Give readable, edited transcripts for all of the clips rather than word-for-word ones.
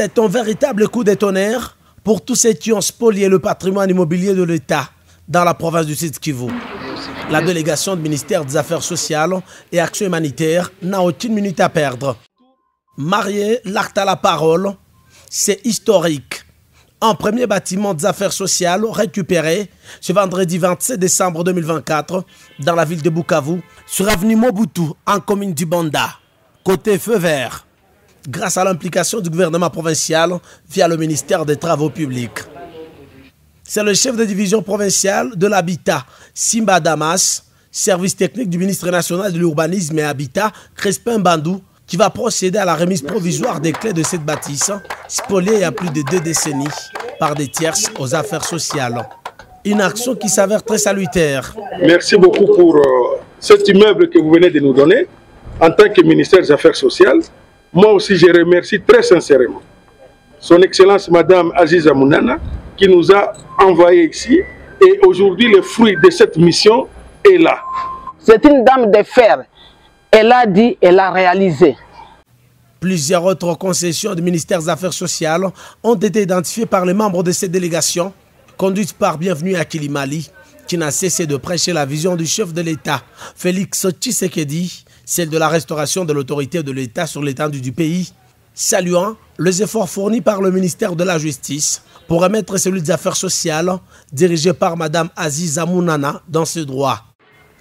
C'est un véritable coup de tonnerre pour tous ceux qui ont spolié le patrimoine immobilier de l'État dans la province du Sud-Kivu. La délégation du ministère des Affaires sociales et Action humanitaire n'a aucune minute à perdre. Marier l'acte à la parole, c'est historique. Un premier bâtiment des affaires sociales récupéré ce vendredi 27 décembre 2024 dans la ville de Bukavu, sur avenue Mobutu, en commune du Banda, côté feu vert, grâce à l'implication du gouvernement provincial via le ministère des Travaux publics. C'est le chef de division provinciale de l'habitat, Simba Damas, service technique du ministre national de l'urbanisme et habitat, Crespin Bandou, qui va procéder à la remise provisoire des clés de cette bâtisse, spoliée il y a plus de 2 décennies par des tierces aux affaires sociales. Une action qui s'avère très salutaire. Merci beaucoup pour cet immeuble que vous venez de nous donner. En tant que ministère des Affaires sociales, moi aussi je remercie très sincèrement son Excellence Madame Aziza Mounana qui nous a envoyés ici. Et aujourd'hui, le fruit de cette mission est là. C'est une dame de fer. Elle a dit, elle a réalisé. Plusieurs autres concessions du ministère des Affaires sociales ont été identifiées par les membres de cette délégation, conduite par Bienvenue à Kilimali, qui n'a cessé de prêcher la vision du chef de l'État, Félix Tshisekedi, celle de la restauration de l'autorité de l'État sur l'étendue du pays, saluant les efforts fournis par le ministère de la Justice pour remettre celui des Affaires sociales, dirigé par Mme Aziza Mounana, dans ce droit.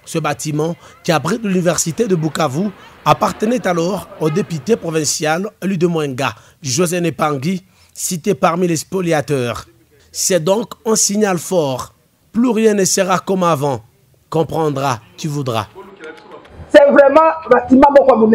Ce bâtiment, qui abrite l'université de Bukavu, appartenait alors au député provincial élu de Mwenga, José Nepangui, cité parmi les spoliateurs. C'est donc un signal fort. Plus rien ne sera comme avant. Comprendras, tu voudras. C'est vraiment un bâtiment beaucoup.